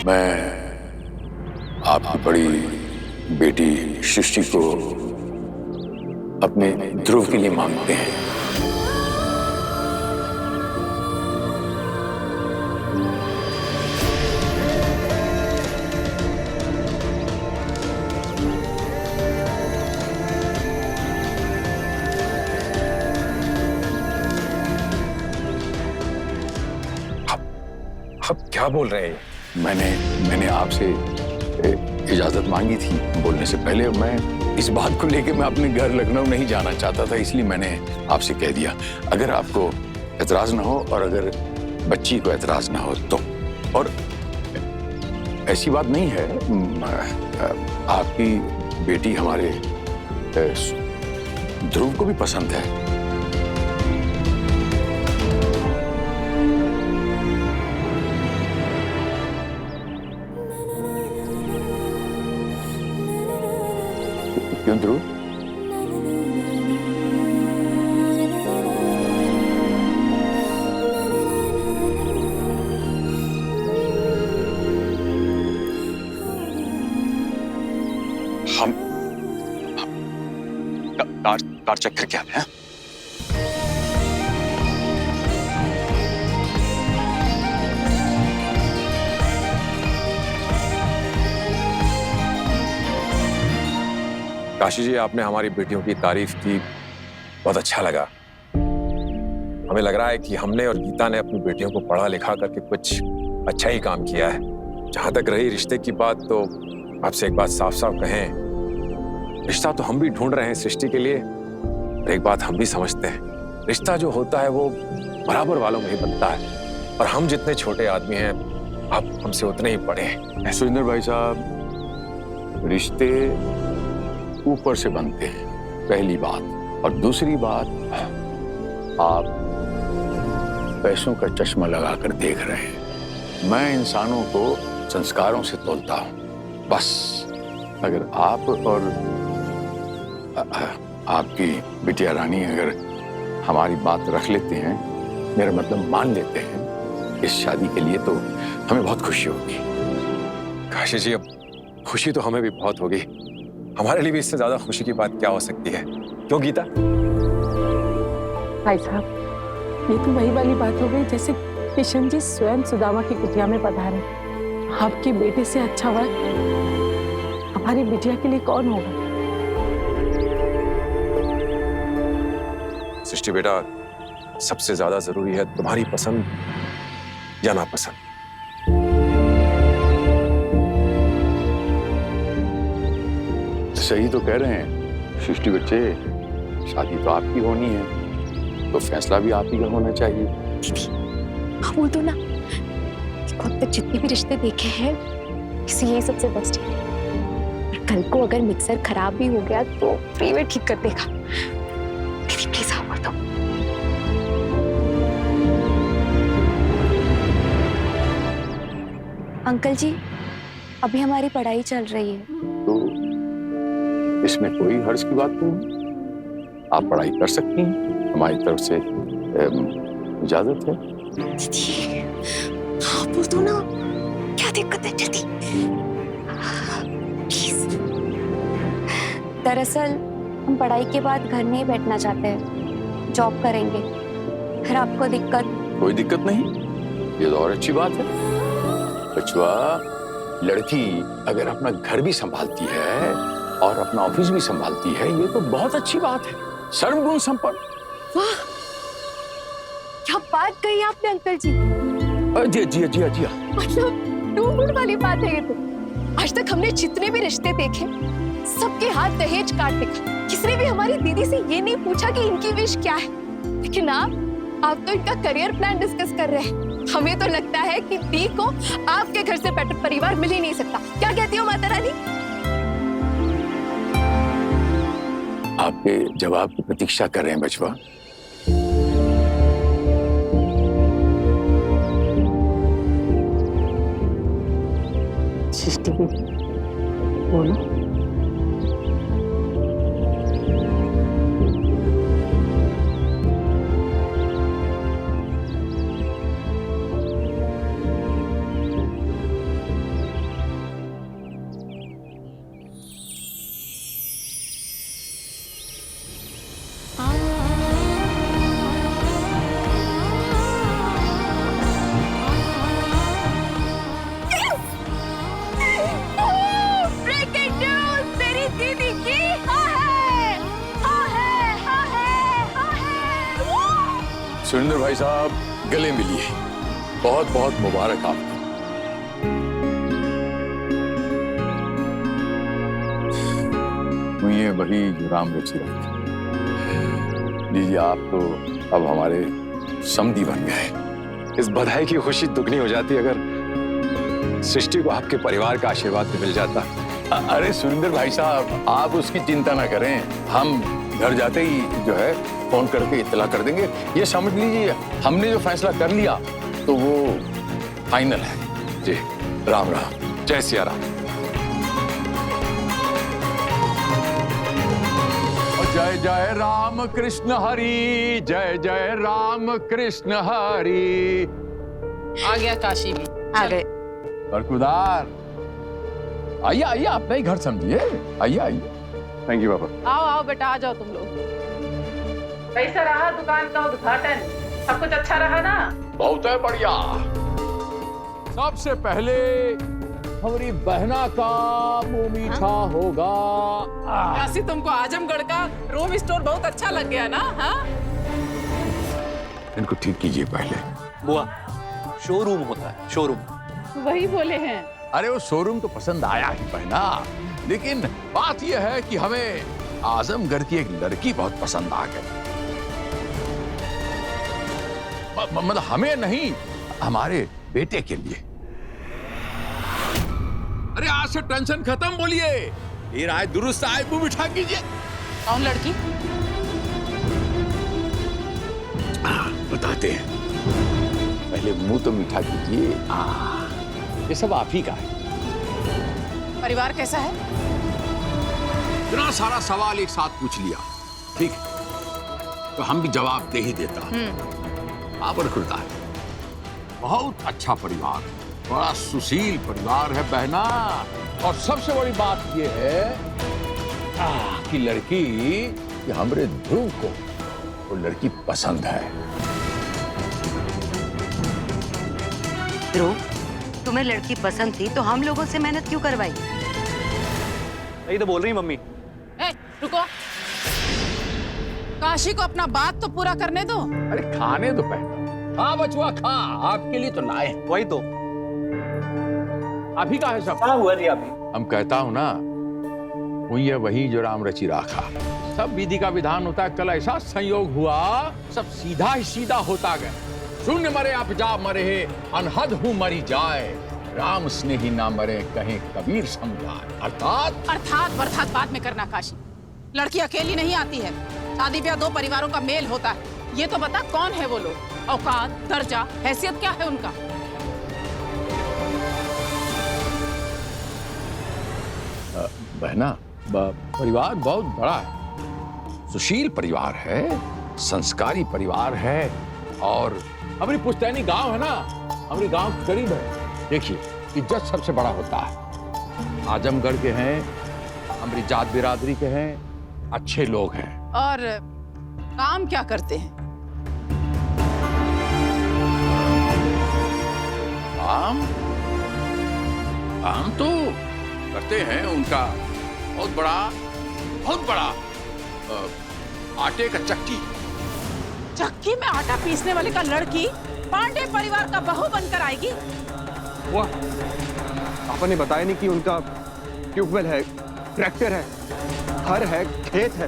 मैं आपकी बड़ी बेटी सृष्टि को अपने ध्रुव के लिए मांगते हैं। आप क्या बोल रहे हैं? मैंने आपसे इजाजत मांगी थी बोलने से पहले। मैं इस बात को लेकर मैं अपने घर लखनऊ नहीं जाना चाहता था, इसलिए मैंने आपसे कह दिया। अगर आपको एतराज ना हो और अगर बच्ची को एतराज ना हो तो। और ऐसी बात नहीं है, आपकी बेटी हमारे ध्रुव को भी पसंद है। क्यों ध्रुव? हम कार चेक करके आते हैं। काशी जी, आपने हमारी बेटियों की तारीफ की, बहुत अच्छा लगा। हमें लग रहा है कि हमने और गीता ने अपनी बेटियों को पढ़ा लिखा करके कुछ अच्छा ही काम किया है। जहां तक रही रिश्ते की बात, तो आपसे एक बात साफ साफ कहें, रिश्ता तो हम भी ढूंढ रहे हैं सृष्टि के लिए। एक बात हम भी समझते हैं, रिश्ता जो होता है वो बराबर वालों में ही बनता है, और हम जितने छोटे आदमी हैं, आप हमसे उतने ही बड़े हैं। सुरेंद्र भाई साहब, रिश्ते ऊपर से बनते हैं, पहली बात। और दूसरी बात, आप पैसों का चश्मा लगाकर देख रहे हैं। मैं इंसानों को संस्कारों से तोलता हूं। बस अगर आप और आपकी बिटिया रानी अगर हमारी बात रख लेते हैं, मेरा मतलब मान लेते हैं इस शादी के लिए, तो हमें बहुत खुशी होगी। काशी जी, अब खुशी तो हमें भी बहुत होगी। हमारे लिए भी इससे ज्यादा खुशी की बात क्या हो सकती है, क्यों गीता? भाई साहब, ये तो वही वाली बात हो गई जैसे किशन जी स्वयं सुदामा की कुटिया में पधारे। आपके बेटे से अच्छा वक्त हमारी बिटिया के लिए कौन होगा? सृष्टि बेटा, सबसे ज्यादा जरूरी है तुम्हारी पसंद या नापसंद। सही तो कह रहे हैं सृष्टि बच्चे, शादी तो आपकी होनी है, तो फैसला भी आप ही का होना चाहिए। हाँ, बोल दो ना, खुद तक जितने भी रिश्ते देखे हैं, इसी यही सबसे बेस्ट है। और कल को अगर मिक्सर खराब भी हो गया तो फ्री में ठीक कर देगा। दीदी प्लीज हाँ बोल दो। अंकल जी, अभी हमारी पढ़ाई चल रही है, तो इसमें कोई हर्ज की बात नहीं। आप पढ़ाई कर सकती हैं, हमारी तरफ से इजाजत है। दीदी हाँ बोल दो ना, क्या दिक्कत है? जल्दी प्लीज। दरअसल हम पढ़ाई के बाद घर नहीं बैठना चाहते हैं, जॉब करेंगे। फिर आपको दिक्कत? कोई दिक्कत नहीं, ये तो और अच्छी बात है। बचवा, लड़की अगर अपना घर भी संभालती है और अपना ऑफिस भी संभालती है, ये तो बहुत अच्छी बात है। सर्वगुण संपन्न। वाह, क्या बात कही आपने अंकल जी। जी। मतलब टू गुड वाली बात है ये तो। आज तक हमने जितने भी रिश्ते देखे, सबके हाथ दहेज काट देखा। किसी भी हमारी दीदी से ये नहीं पूछा कि इनकी विश क्या है। लेकिन आप तो इनका करियर प्लान डिस्कस कर रहे हैं। हमें तो लगता है कि दी को आपके घर से बेटर परिवार मिल ही नहीं सकता। क्या कहती हो माता रानी? आपके जवाब की प्रतीक्षा कर रहे हैं बचवा। सृष्टि बोलो। सुरेंद्र भाई साहब, गले मिलिए। बहुत बहुत मुबारक आपको। हुई है वही जो राम रची रखी। लीजिए, आप तो अब हमारे समधी बन गए। इस बधाई की खुशी दुगनी हो जाती अगर सृष्टि को आपके परिवार का आशीर्वाद भी मिल जाता। अरे सुरेंद्र भाई साहब, आप उसकी चिंता ना करें। हम घर जाते ही जो है फोन करके इत्तला कर देंगे। ये समझ लीजिए, हमने जो फैसला कर लिया तो वो फाइनल है। जी, राम राम। जय सिया राम। जय जय राम कृष्ण हरि, जय जय राम कृष्ण हरि। आ गया काशी भी। आ गए। बरकुदार, आइए आइए, अपना ही घर समझिए। आइए आइए। थैंक यू पापा। आओ आओ बेटा, आ जाओ तुम लोग। कैसा रहा दुकान का उद्घाटन? सब कुछ अच्छा रहा ना? बहुत है बढ़िया। सबसे पहले हमारी बहना का मुंह मीठा होगा। काशी, तुमको आजमगढ़ का रूम स्टोर बहुत अच्छा लग गया ना? हाँ, इनको ठीक कीजिए पहले। बुआ, शोरूम होता है, शोरूम। वही बोले हैं। अरे वो शोरूम तो पसंद आया ही बहना, लेकिन बात यह है कि हमें आजमगढ़ की एक लड़की बहुत पसंद आ गई। मतलब हमें नहीं, हमारे बेटे के लिए। अरे आज से टेंशन खत्म। बोलिए, ये राय दुरुस्त आए, मुंह मीठा कीजिए। कौन लड़की? बताते हैं, पहले मुंह तो मीठा कीजिए। ये सब आप ही का है। परिवार कैसा है? इतना सारा सवाल एक साथ पूछ लिया, ठीक है, तो हम भी जवाब दे ही देता। आप और खुलता है, बहुत अच्छा परिवार, बड़ा सुशील परिवार है बहना। और सबसे बड़ी बात यह है कि लड़की, कि हमारे ध्रुव को वो लड़की पसंद है। ध्रुव, तुम्हें लड़की पसंद थी तो हम लोगों से मेहनत क्यों करवाई? यही तो बोल रही मम्मी। ए, रुको। काशी को अपना बात तो पूरा करने दो। अरे खाने दो पहले। खा बचुआ खा, आपके लिए तो लाए हैं। वही तो। अभी का है सब। क्या हुआ जी अभी? हम कहता हूं ना, हुई है वही जो राम रची राखा। सब विधि का विधान होता है। कल ऐसा संयोग हुआ, सब सीधा ही सीधा होता गया। शून्य मरे आप जा मरे, अनहद हूं मरी जाए, राम स्नेही ना मरे कहीं कबीर समझाए। अर्थात बर्थात बाद में करना काशी। लड़की अकेली नहीं आती है, शादी ब्याह दो परिवारों का मेल होता है। ये तो बता, कौन है वो लोग? औकात, दर्जा, हैसियत क्या है उनका? बहना, परिवार बहुत बड़ा है, सुशील परिवार है, संस्कारी परिवार है। और हमारी पुश्तैनी गांव है ना, हमारे गांव के करीब है। देखिए, इज्जत सबसे बड़ा होता है। आजमगढ़ के हैं, हमारी जात बिरादरी के हैं, अच्छे लोग हैं। और काम क्या करते हैं? काम तो करते हैं, उनका बहुत बड़ा आटे का चक्की। चक्की में आटा पीसने वाले का लड़की पांडे परिवार का बहू बनकर आएगी? वाह, पापा ने बताया नहीं कि उनका ट्यूबवेल है, ट्रैक्टर है, हर है, खेत है,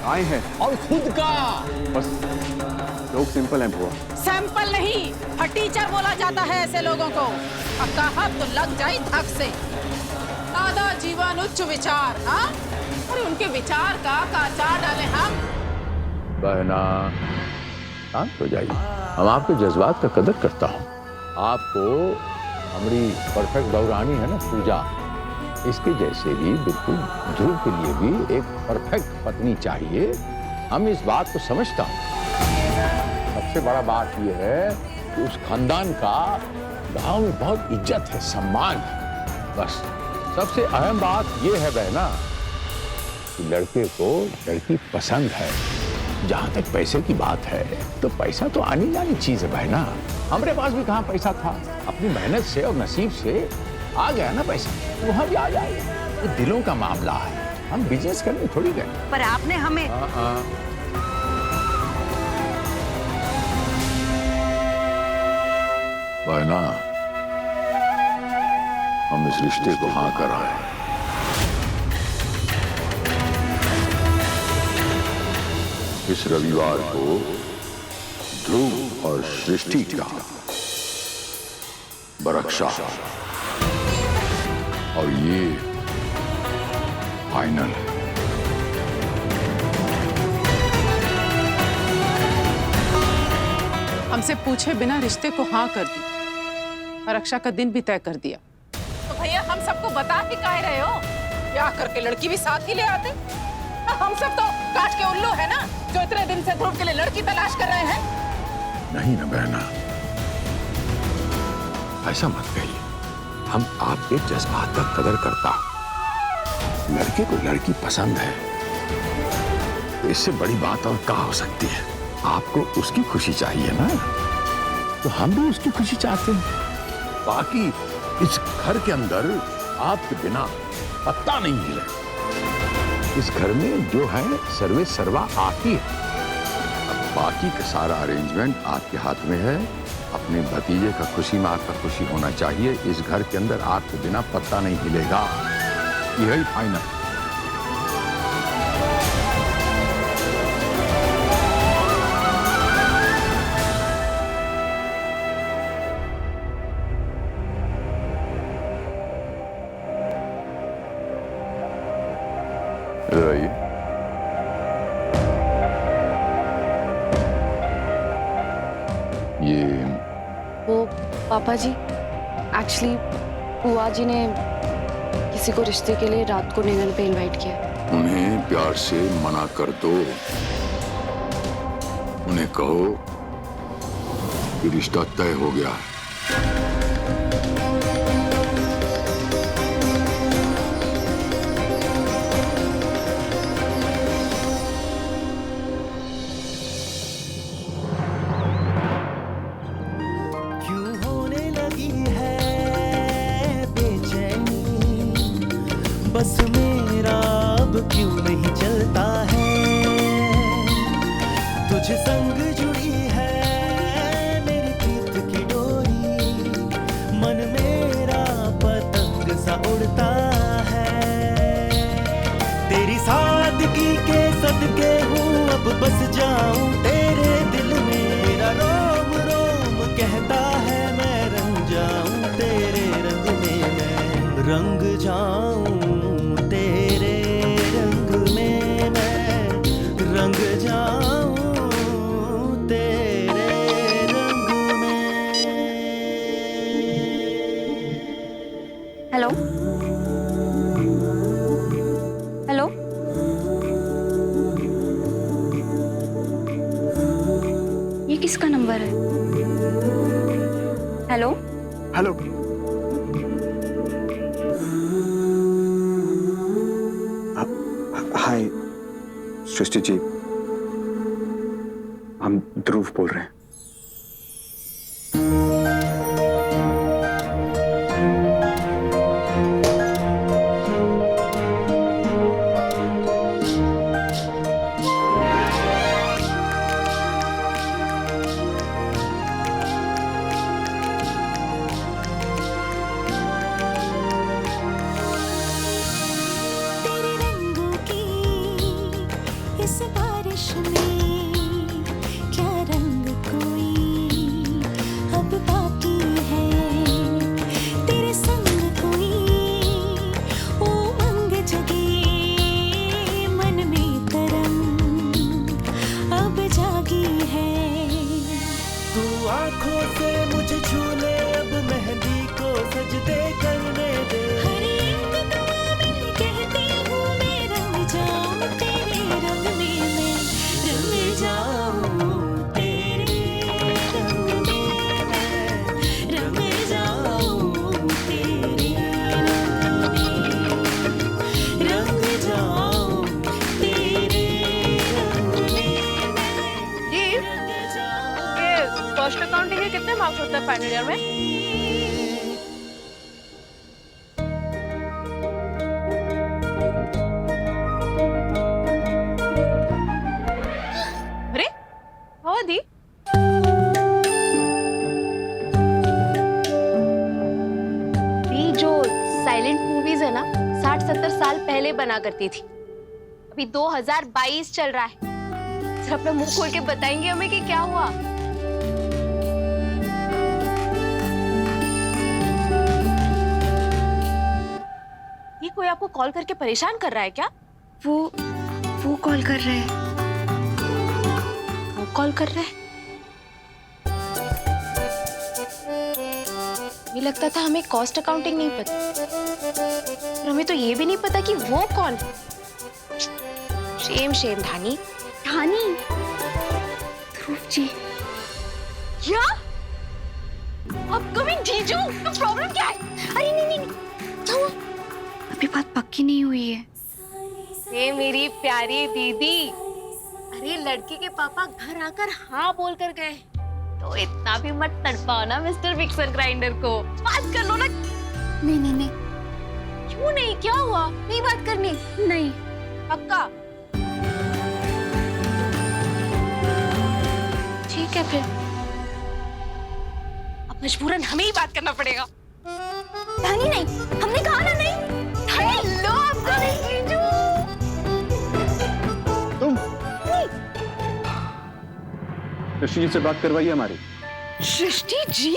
गाय है और खुद का। बस लोग सिंपल हैं बुआ। सैंपल नहीं, फटीचर बोला जाता है ऐसे लोगों को। और कहा तो लग जाए धक से। सादा जीवन उच्च विचार। हाँ, अरे उनके विचार का अचार डाले हम। बहना, शांत हो जाइए। हम आपके जज्बात का कदर करता हूँ। आपको हमारी परफेक्ट बहुरानी है ना पूजा, इसके जैसे ही बिल्कुल ध्रुव के लिए भी एक परफेक्ट पत्नी चाहिए। हम इस बात को समझता हूँ। सबसे बड़ा बात यह है कि उस खानदान का गांव में बहुत इज्जत है, सम्मान है। बस सबसे अहम बात यह है बहना कि लड़के को लड़की पसंद है। जहां तक पैसे की बात है, तो पैसा तो आनी जानी चीज है बहना। हमारे पास भी कहाँ पैसा था, अपनी मेहनत से और नसीब से आ गया ना पैसा, तो वहां भी आ जाएगा। ये दिलों का मामला है, हम बिजनेस करने थोड़ी गए। पर आपने हमें बहना, हम इस रिश्ते को हाँ कर रहे हैं। इस रविवार को ध्रुव और सृष्टि का बरक्षा, और ये फाइनल है। हमसे पूछे बिना रिश्ते को हाँ कर दी, परीक्षा का दिन भी तय कर दिया। तो भैया हम सबको बता के काहे रहे हो? ब्याह करके लड़की भी साथ ही ले आते। हम सब तो काट के उल्लू है ना, जो इतने दिन से ध्रुव के लिए लड़की तलाश कर रहे हैं। नहीं ना बहना, ऐसा मत कहिए। हम आपके जज्बात का कदर करता। लड़के को लड़की पसंद है, तो इससे बड़ी बात और क्या हो सकती है। आपको उसकी खुशी चाहिए ना, तो हम भी उसकी खुशी चाहते हैं। बाकी इस घर के अंदर आपके बिना पत्ता नहीं हिले। इस घर में जो है सर्वे सर्वा आप ही है। अब बाकी का सारा अरेंजमेंट आपके हाथ में है। अपने भतीजे का खुशी में आपका खुशी होना चाहिए। इस घर के अंदर आपके बिना पत्ता नहीं हिलेगा, यही फाइनल। रही ये वो पापा जी, एक्चुअली बुआ जी ने किसी को रिश्ते के लिए रात को डिनर पे इनवाइट किया। उन्हें प्यार से मना कर दो। उन्हें कहो कि रिश्ता तय हो गया है। बस मेरा अब क्यों नहीं चलता है, तुझ संग जुड़ी है मेरी प्रीत की डोरी, मन मेरा पतंग सा उड़ता है। तेरी सादगी के सदके हूँ अब बस जाऊं तेरे दिल में, मेरा रोम रोम कहता है मैं रंग जाऊं तेरे रंग में, मैं रंग जाऊं रंग जाऊं तेरे रंग में। हेलो हेलो, ये किसका नंबर है? हेलो हेलो, हाय सृष्टि जी, हम ध्रुव बोल रहे हैं। इस बारिश में क्या रंग कोई अब बाकी है, तेरे संग कोई उमंग जगी मन में तरंग अब जागी है। तू आंखों से मुझे छू ले अब मेहंदी को सजदे करने दे, हर एक दुआ में कहती हूँ मैं रंग जाऊं तेरे रंग में, मैं रंग जाऊं तेरे रंग में, मैं रंग जाऊं तेरे रंग में, रंग जाऊं तेरे रंग में, मैं रंग जाऊं। ये फर्स्ट अकाउंटिंग के कितने मार्क्स होते हैं फाइनल ईयर में? अरे दी साइलेंट मूवीज है ना 60-70 साल पहले बना करती थी। अभी 2022 चल रहा है। जरा अपना मुंह खोल के बताएंगे हमें कि क्या हुआ? ये कोई आपको कॉल करके परेशान कर रहा है क्या? वो कॉल कर रहे हैं। वो कॉल कर रहा है? मुझे लगता था हमें कॉस्ट अकाउंटिंग नहीं पता, और हमें तो ये भी नहीं पता कि वो कौन है। शेम धानी। ध्रुव जी। क्या? अपकमिंग जीजू? तो प्रॉब्लम क्या है? अरे नहीं, क्या हुआ? अभी बात पक्की नहीं हुई है। ये मेरी प्यारी दीदी, अरे लड़की के पापा घर आकर हाँ बोल कर गए, तो इतना भी मत तड़पाओ ना मिस्टर मिक्सर ग्राइंडर को। बात कर लो ना। नहीं। क्यों नहीं? क्या हुआ? नहीं बात करनी? नहीं। पक्का? ठीक है फिर, अब मजबूरन हमें ही बात करना पड़ेगा। धानी नहीं, हमने कहा ना नहीं। हेलो आपका जीजू। तुम ऋषि जी से बात करवाइए हमारी। सृष्टि जी,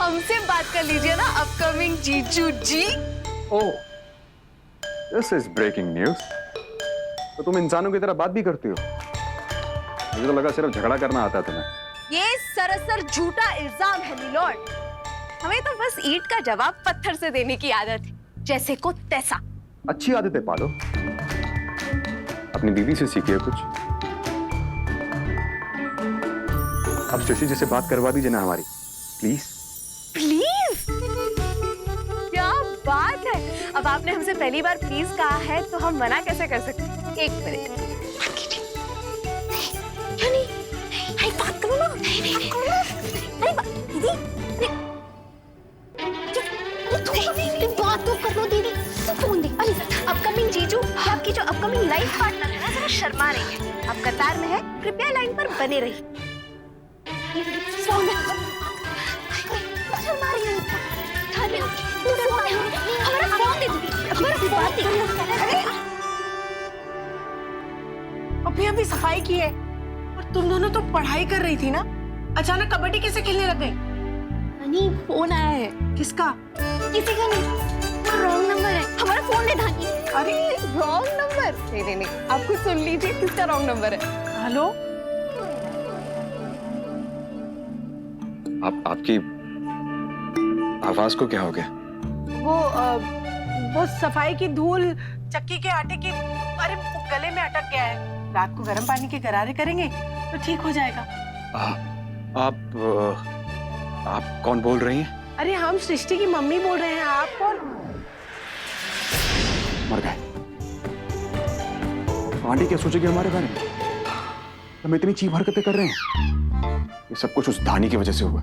हमसे बात कर लीजिए ना अपकमिंग जीजू जी। ओह, दिस इज ब्रेकिंग न्यूज। तो तुम इंसानों की तरह बात भी करती हो? मुझे तो लगा सिर्फ झगड़ा करना आता है तुम्हें। ये सरासर झूठा इल्जाम है मिलॉर्ड। हमें तो बस ईंट का जवाब पत्थर से देने की आदत है, जैसे को तैसा। अच्छी आदतें पालो, अपनी दीदी से सीखिए कुछ। अब शशि जी से बात करवा दीजिए ना हमारी, प्लीज। प्लीज? क्या बात है! अब आपने हमसे पहली बार प्लीज कहा है तो हम मना कैसे कर सकते हैं? एक मिनट। क्या नहीं? नहीं, बात करो ना। नहीं, अरे दीदी, बात तो करो दीदी। फोन दे। अरे अपकमिंग जीजू, आपकी जो अपकमिंग लाइफ पार्टनर है ना, जरा शर्मा रही है। आप कतार में है, कृपया लाइन पर बने रहिए। फोन दे। शर्मा रही है। हमारा फोन दे दीदी। हमारा बात दे। अभी सफाई की है, और तुम दोनों तो पढ़ाई कर रही थी ना, अचानक कबड्डी कैसे खेलने लग गई? धानी, फोन आया है। किसका? किसी का नहीं, रॉन्ग नंबर है। हमारा फोन ले धानी। अरे रॉन्ग नंबर? नहीं, आप खुद सुन लीजिए किसका रॉन्ग नंबर है। हेलो, आपकी आवाज को क्या हो गया? वो सफाई की धूल चक्की के आटे की, अरे वो गले में अटक गया है। रात को गर्म पानी के गरारे करेंगे तो ठीक हो जाएगा। आप कौन बोल रही हैं? अरे हम सृष्टि की मम्मी बोल रहे हैं। आप कौन? मर गए। आंटी क्या सोचेगी हमारे बारे में? हम इतनी चीप हरकतें कर रहे हैं। ये सब कुछ उस धानी की वजह से हुआ।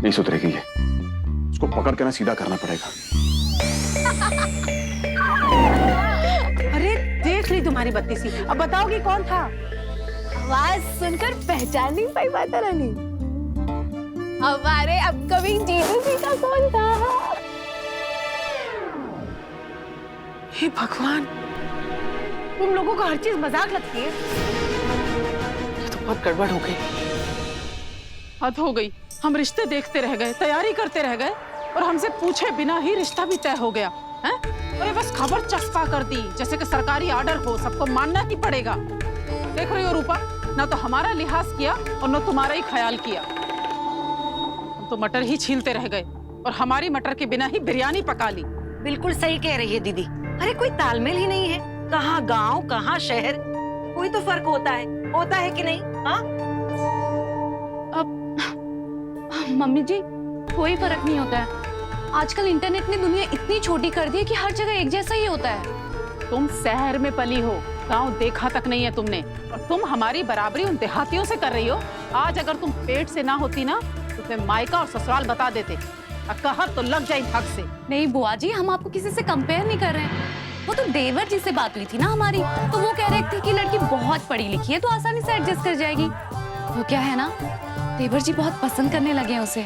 नहीं सुधरेगी ये, उसको पकड़ के ना सीधा करना पड़ेगा। अरे देख ली तुम्हारी बत्ती सी, अब बताओगी कौन था? आवाज सुनकर पहचान नहीं पाई माता रानी? हमारे अपकमिंग जीजू जी का कौन था? हे भगवान, तुम लोगों को हर चीज मजाक लगती है। ये तो बहुत गड़बड़ हो गई। हद हो गई। हम रिश्ते देखते रह गए, तैयारी करते रह गए, और हमसे पूछे बिना ही रिश्ता भी तय हो गया है? अरे बस खबर चस्पा कर दी, जैसे कि सरकारी ऑर्डर हो, सबको मानना ही पड़ेगा। देख रही हो रूपा, ना तो हमारा लिहाज किया और ना तुम्हारा ही ख्याल किया। हम तो मटर ही छीलते रह गए, और हमारी मटर के बिना ही बिरयानी पका ली। बिल्कुल सही कह रही है दीदी। अरे कोई तालमेल ही नहीं है, कहाँ गांव कहाँ शहर, कोई तो फर्क होता है कि नहीं? हाँ, मम्मी जी, कोई फर्क नहीं होता है। आजकल इंटरनेट ने दुनिया इतनी छोटी कर दी है कि हर जगह एक जैसा ही होता है। तुम शहर में पली हो, गांव देखा तक नहीं है तुमने, और तुम हमारी बराबरी उन देहातियों से कर रही हो। आज अगर तुम पेट से ना होती ना, तो तुम्हें मायका और ससुराल बता देते। कहत तो लग जाए हक से। नहीं बुआ जी, हम आपको किसी से कंपेयर नहीं कर रहे हैं। वो तो देवर जी से बात हुई थी ना हमारी, तो वो कह रहे थे कि लड़की बहुत पढ़ी लिखी है तो आसानी से एडजस्ट कर जाएगी। तो क्या है ना, देवर जी बहुत पसंद करने लगे हैं उसे।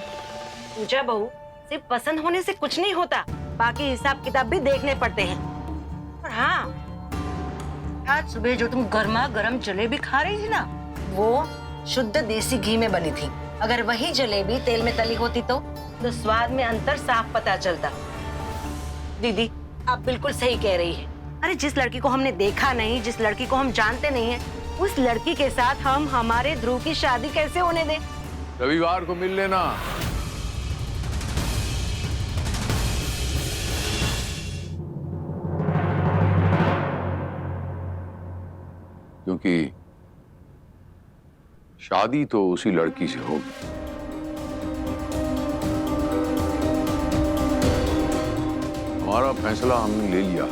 पूजा बहू, सिर्फ पसंद होने से कुछ नहीं होता, बाकी हिसाब किताब भी देखने पड़ते हैं। और हाँ, आज सुबह जो तुम गर्मा गर्म जलेबी खा रही थी ना, वो शुद्ध देसी घी में बनी थी। अगर वही जलेबी तेल में तली होती तो स्वाद में अंतर साफ पता चलता। दीदी, आप बिल्कुल सही कह रही है। अरे जिस लड़की को हमने देखा नहीं, जिस लड़की को हम जानते नहीं है, उस लड़की के साथ हम हमारे ध्रुव की शादी कैसे होने दें? रविवार को मिल लेना। क्योंकि शादी तो उसी लड़की से होगी। हमारा फैसला हमने ले लिया।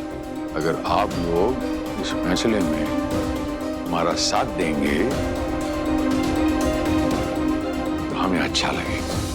अगर आप लोग इस फैसले में हमारा साथ देंगे तो हमें अच्छा लगेगा।